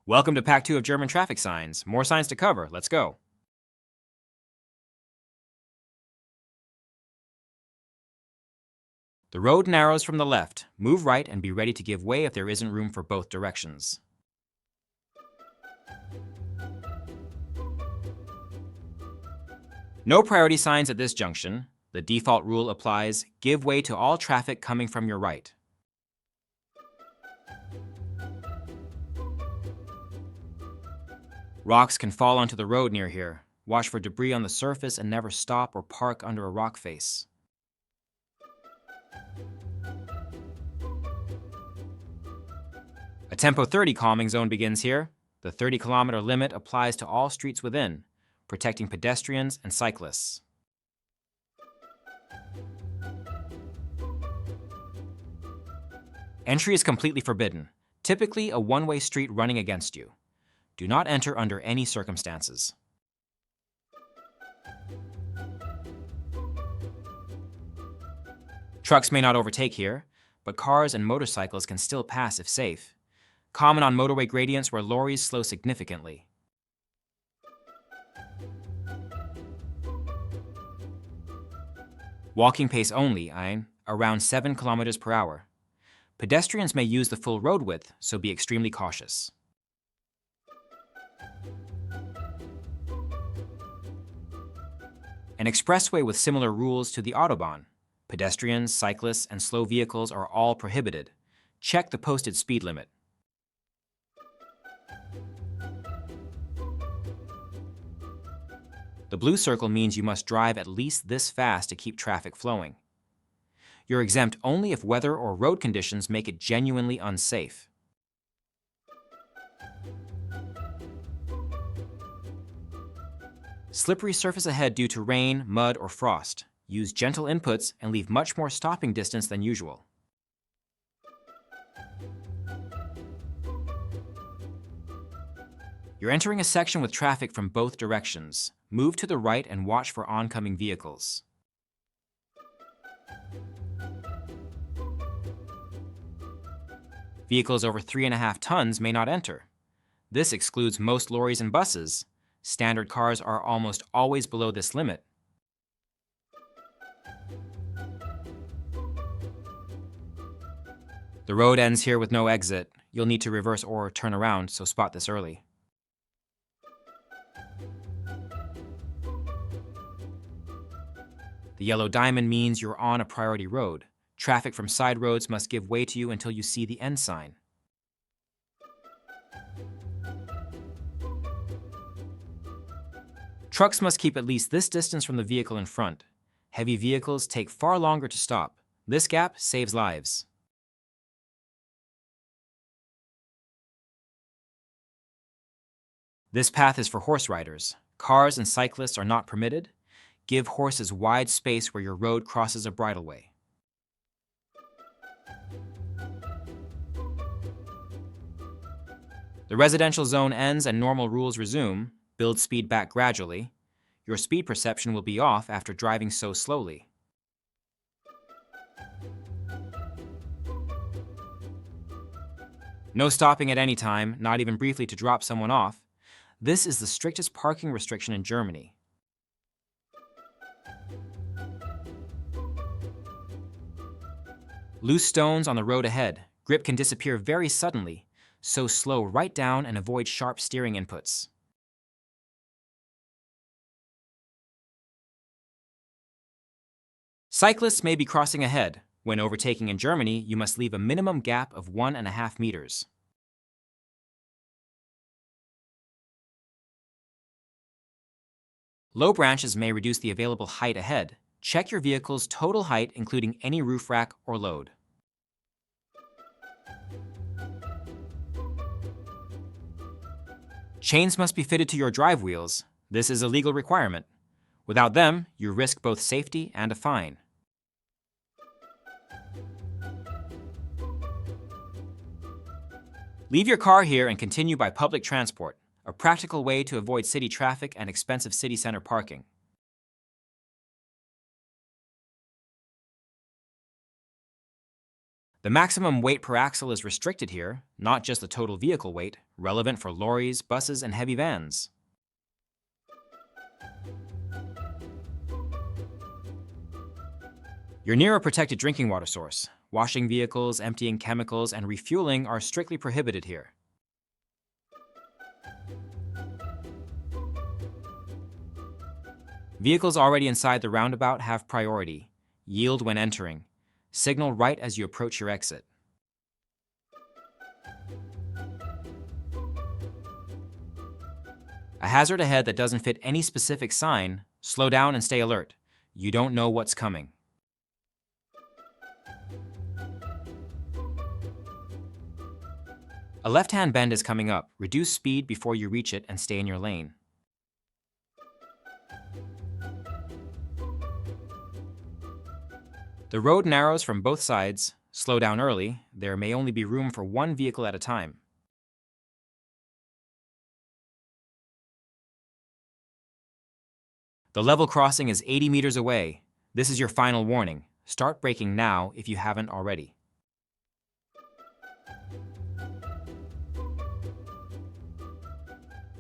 Welcome to Pack 2 of German traffic signs. More signs to cover. Let's go. The road narrows from the left. Move right and be ready to give way if there isn't room for both directions. No priority signs at this junction. The default rule applies: give way to all traffic coming from your right. Rocks can fall onto the road near here. Watch for debris on the surface and never stop or park under a rock face. A tempo 30 calming zone begins here. The 30-kilometer limit applies to all streets within, protecting pedestrians and cyclists. Entry is completely forbidden, typically a one-way street running against you. Do not enter under any circumstances. Trucks may not overtake here, but cars and motorcycles can still pass if safe. Common on motorway gradients where lorries slow significantly. Walking pace only, around 7 kilometers per hour. Pedestrians may use the full road width, so be extremely cautious. An expressway with similar rules to the Autobahn. Pedestrians, cyclists, and slow vehicles are all prohibited. Check the posted speed limit. The blue circle means you must drive at least this fast to keep traffic flowing. You're exempt only if weather or road conditions make it genuinely unsafe. Slippery surface ahead due to rain, mud, or frost. Use gentle inputs and leave much more stopping distance than usual. You're entering a section with traffic from both directions. Move to the right and watch for oncoming vehicles. Vehicles over 3.5 tons may not enter. This excludes most lorries and buses. Standard cars are almost always below this limit. The road ends here with no exit. You'll need to reverse or turn around, so spot this early. The yellow diamond means you're on a priority road. Traffic from side roads must give way to you until you see the end sign. Trucks must keep at least this distance from the vehicle in front. Heavy vehicles take far longer to stop. This gap saves lives. This path is for horse riders. Cars and cyclists are not permitted. Give horses wide space where your road crosses a bridleway. The residential zone ends and normal rules resume. Build speed back gradually. Your speed perception will be off after driving so slowly. No stopping at any time, not even briefly to drop someone off. This is the strictest parking restriction in Germany. Loose stones on the road ahead. Grip can disappear very suddenly, so slow right down and avoid sharp steering inputs. Cyclists may be crossing ahead. When overtaking in Germany, you must leave a minimum gap of 1.5 meters. Low branches may reduce the available height ahead. Check your vehicle's total height, including any roof rack or load. Chains must be fitted to your drive wheels. This is a legal requirement. Without them, you risk both safety and a fine. Leave your car here and continue by public transport, a practical way to avoid city traffic and expensive city center parking. The maximum weight per axle is restricted here, not just the total vehicle weight, relevant for lorries, buses, and heavy vans. You're near a protected drinking water source. Washing vehicles, emptying chemicals, and refueling are strictly prohibited here. Vehicles already inside the roundabout have priority. Yield when entering. Signal right as you approach your exit. A hazard ahead that doesn't fit any specific sign, slow down and stay alert. You don't know what's coming. A left-hand bend is coming up. Reduce speed before you reach it and stay in your lane. The road narrows from both sides. Slow down early. There may only be room for one vehicle at a time. The level crossing is 80 meters away. This is your final warning. Start braking now if you haven't already.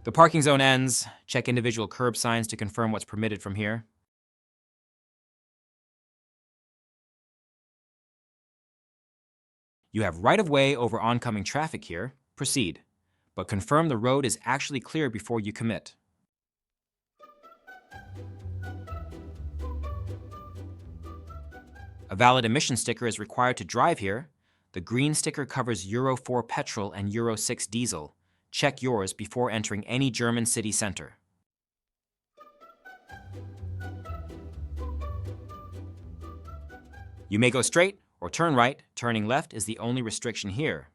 The parking zone ends. Check individual curb signs to confirm what's permitted from here. You have right-of-way over oncoming traffic here. Proceed. But confirm the road is actually clear before you commit. A valid emission sticker is required to drive here. The green sticker covers Euro 4 petrol and Euro 6 diesel. Check yours before entering any German city center. You may go straight or turn right. Turning left is the only restriction here.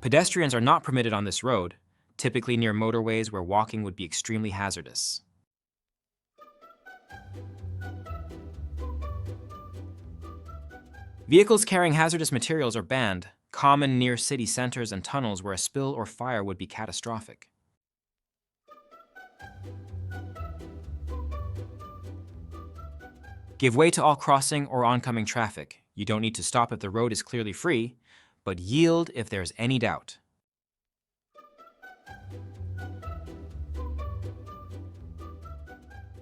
Pedestrians are not permitted on this road, typically near motorways where walking would be extremely hazardous. Vehicles carrying hazardous materials are banned, common near city centers and tunnels where a spill or fire would be catastrophic. Give way to all crossing or oncoming traffic. You don't need to stop if the road is clearly free, but yield if there's any doubt.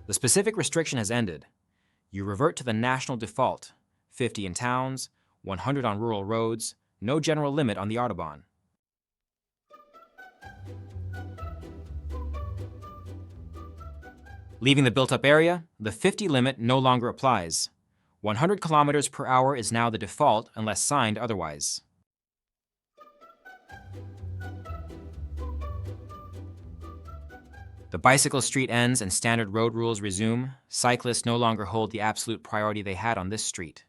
The specific restriction has ended. You revert to the national default, 50 in towns, 100 on rural roads, no general limit on the Autobahn. Leaving the built-up area, the 50 limit no longer applies. 100 kilometers per hour is now the default unless signed otherwise. The bicycle street ends and standard road rules resume. Cyclists no longer hold the absolute priority they had on this street.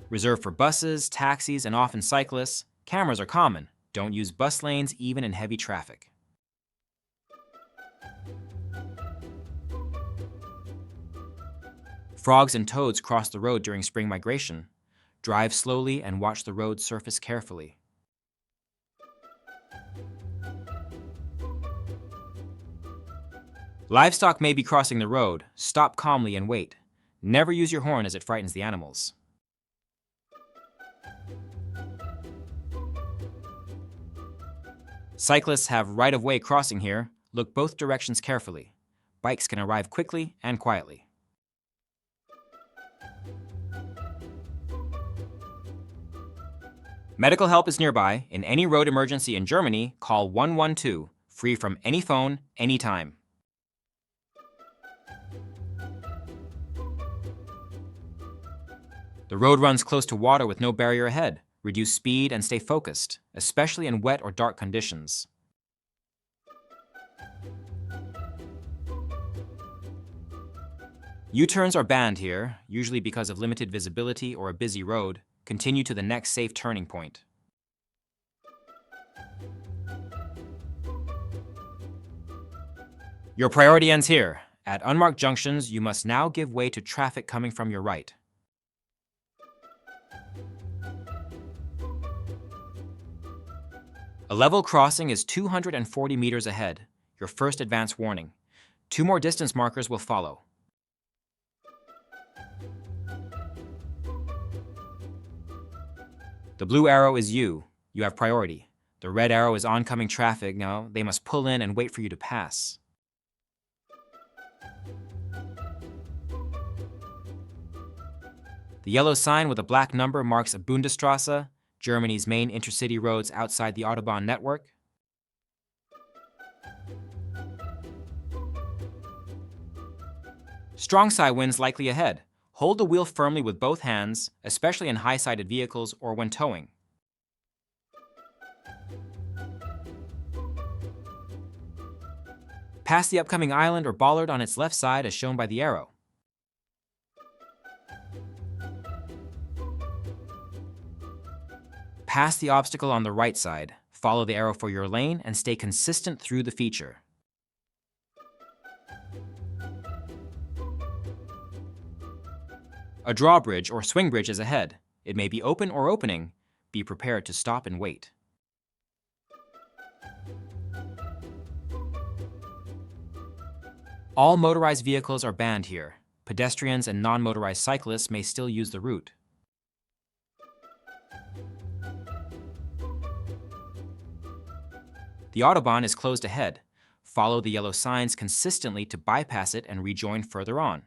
Reserved for buses, taxis, and often cyclists, cameras are common. Don't use bus lanes even in heavy traffic. Frogs and toads cross the road during spring migration. Drive slowly and watch the road surface carefully. Livestock may be crossing the road. Stop calmly and wait. Never use your horn as it frightens the animals. Cyclists have right-of-way crossing here. Look both directions carefully. Bikes can arrive quickly and quietly. Medical help is nearby. In any road emergency in Germany, call 112, free from any phone, anytime. The road runs close to water with no barrier ahead. Reduce speed and stay focused, especially in wet or dark conditions. U-turns are banned here, usually because of limited visibility or a busy road. Continue to the next safe turning point. Your priority ends here. At unmarked junctions, you must now give way to traffic coming from your right. A A level crossing is 240 meters ahead, your first advance warning. 2 more distance markers will follow. The blue arrow is you. You have priority. The red arrow is oncoming traffic. Now they must pull in and wait for you to pass. The yellow sign with a black number marks a Bundesstraße, Germany's main intercity roads outside the Autobahn network. Strong side winds likely ahead. Hold the wheel firmly with both hands, especially in high-sided vehicles or when towing. Pass the upcoming island or bollard on its left side as shown by the arrow. Pass the obstacle on the right side, follow the arrow for your lane, and stay consistent through the feature. A drawbridge or swing bridge is ahead. It may be open or opening. Be prepared to stop and wait. All motorized vehicles are banned here. Pedestrians and non-motorized cyclists may still use the route. The Autobahn is closed ahead. Follow the yellow signs consistently to bypass it and rejoin further on.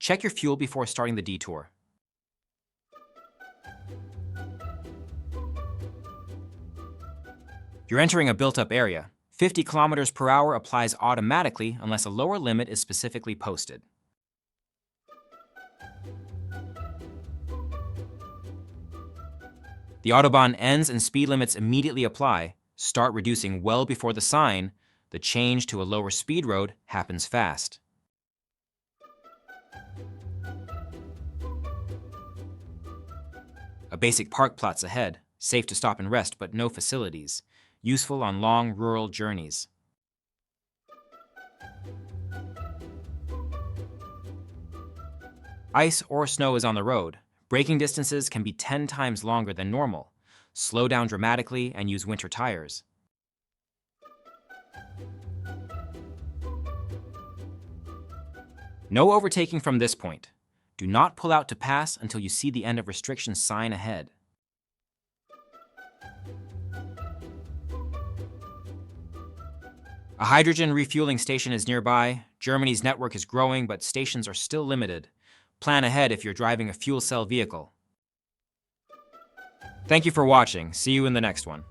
Check your fuel before starting the detour. You're entering a built-up area. 50 kilometers per hour applies automatically unless a lower limit is specifically posted. The Autobahn ends and speed limits immediately apply. Start reducing well before the sign. The change to a lower speed road happens fast. A basic parkplatz ahead, safe to stop and rest, but no facilities. Useful on long rural journeys. Ice or snow is on the road. Braking distances can be 10 times longer than normal. Slow down dramatically and use winter tires. No overtaking from this point. Do not pull out to pass until you see the end of restrictions sign ahead. A hydrogen refueling station is nearby. Germany's network is growing, but stations are still limited. Plan ahead if you're driving a fuel cell vehicle. Thank you for watching. See you in the next one.